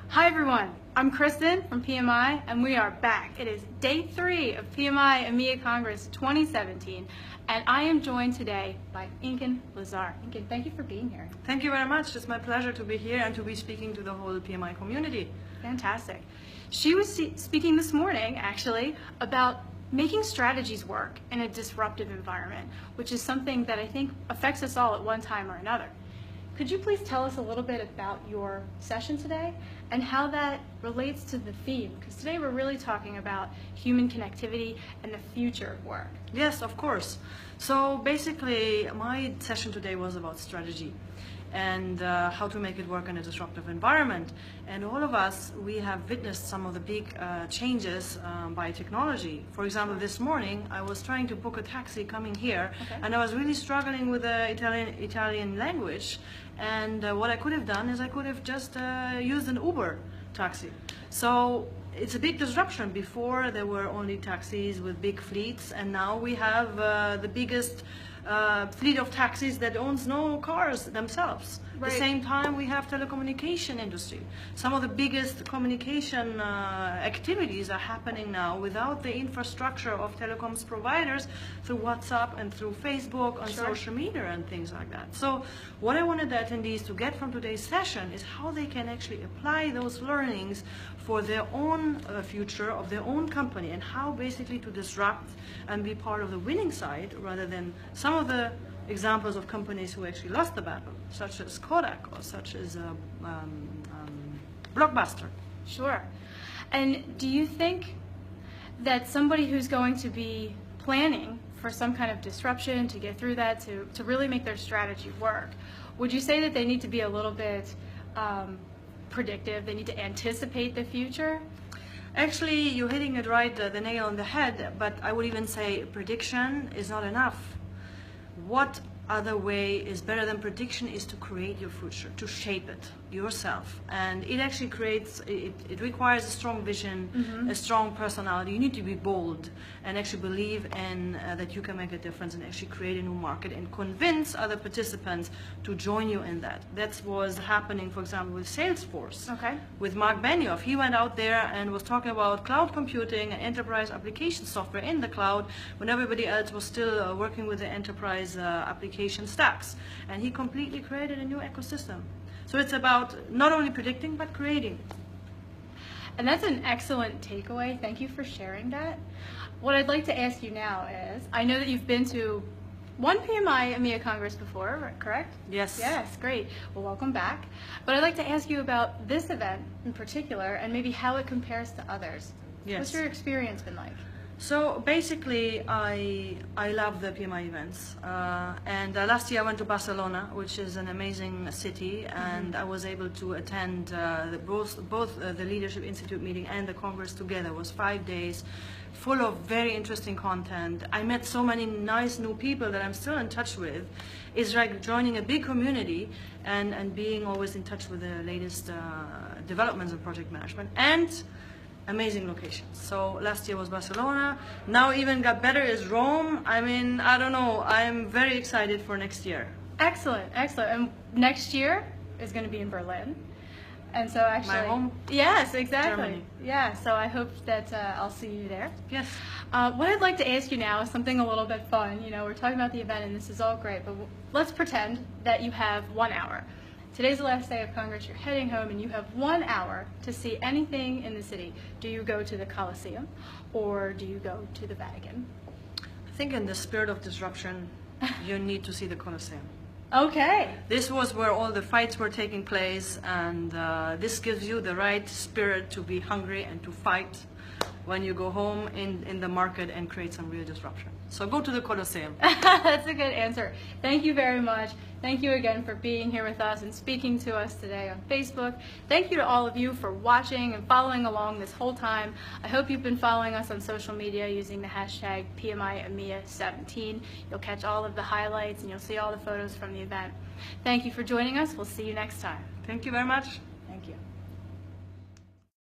Hi everyone, I'm Kristen from PMI and we are back. It is day 3 of PMI EMEA Congress 2017 and I am joined today by Inken Lasar. Inken, thank you for being here. Thank you very much. It's my pleasure to be here and to be speaking to the whole PMI community. Fantastic. She was speaking this morning actually about making strategies work in a disruptive environment, which is something that I think affects us all at one time or another. Could you please tell us a little bit about your session today and how that relates to the theme? Because today we're really talking about human connectivity and the future of work. Yes, of course. So basically, my session today was about strategy and how to make it work in a disruptive environment. And all of us, we have witnessed some of the big changes by technology. For example, this morning, I was trying to book a taxi coming here, and I was really struggling with the Italian language. And what I could have done is I could have just used an Uber taxi. So it's a big disruption. Before there were only taxis with big fleets, and now we have the biggest fleet of taxis that owns no cars themselves. Right. At the same time, we have telecommunication industry. Some of the biggest communication activities are happening now without the infrastructure of telecoms providers through WhatsApp and through Facebook on social media and things like that. So what I wanted the attendees to get from today's session is how they can actually apply those learnings for their own future of their own company, and how basically to disrupt and be part of the winning side rather than some of the examples of companies who actually lost the battle, such as Kodak or such as Blockbuster. Sure. And do you think that somebody who's going to be planning for some kind of disruption to get through that, to really make their strategy work, would you say that they need to be a little bit predictive? They need to anticipate the future? Actually, you're hitting it right, the nail on the head, but I would even say prediction is not enough. What other way is better than prediction is to create your future, to shape it yourself. And it actually creates, it requires a strong vision, a strong personality. You need to be bold and actually believe in that you can make a difference and actually create a new market and convince other participants to join you in that. That was happening, for example, with Salesforce. With Mark Benioff. He went out there and was talking about cloud computing and enterprise application software in the cloud when everybody else was still working with the enterprise application stacks. And he completely created a new ecosystem. So it's about not only predicting, but creating. And that's an excellent takeaway. Thank you for sharing that. What I'd like to ask you now is, I know that you've been to one PMI EMEA Congress before, correct? Yes. Yes, great. Well, welcome back. But I'd like to ask you about this event in particular and maybe how it compares to others. Yes. What's your experience been like? So basically, I love the PMI events. And last year I went to Barcelona, which is an amazing city, and I was able to attend both the Leadership Institute meeting and the Congress together. It was 5 days, full of very interesting content. I met so many nice new people that I'm still in touch with. It's like joining a big community and being always in touch with the latest developments in project management. And amazing locations. So last year was Barcelona. Now even got better is Rome. I mean, I don't know. I'm very excited for next year. Excellent, excellent. And next year is going to be in Berlin. And so actually, my home. Yes, exactly. Germany. Yeah. So I hope that I'll see you there. Yes. What I'd like to ask you now is something a little bit fun. You know, we're talking about the event, and this is all great, but let's pretend that you have 1 hour. Today's the last day of Congress, you're heading home, and you have 1 hour to see anything in the city. Do you go to the Colosseum, or do you go to the Vatican? I think in the spirit of disruption, you need to see the Colosseum. Okay. This was where all the fights were taking place, and this gives you the right spirit to be hungry and to fight when you go home in the market and create some real disruption. So go to the Colosseum. That's a good answer. Thank you very much. Thank you again for being here with us and speaking to us today on Facebook. Thank you to all of you for watching and following along this whole time. I hope you've been following us on social media using the hashtag PMI EMEA 17. You'll catch all of the highlights and you'll see all the photos from the event. Thank you for joining us. We'll see you next time. Thank you very much.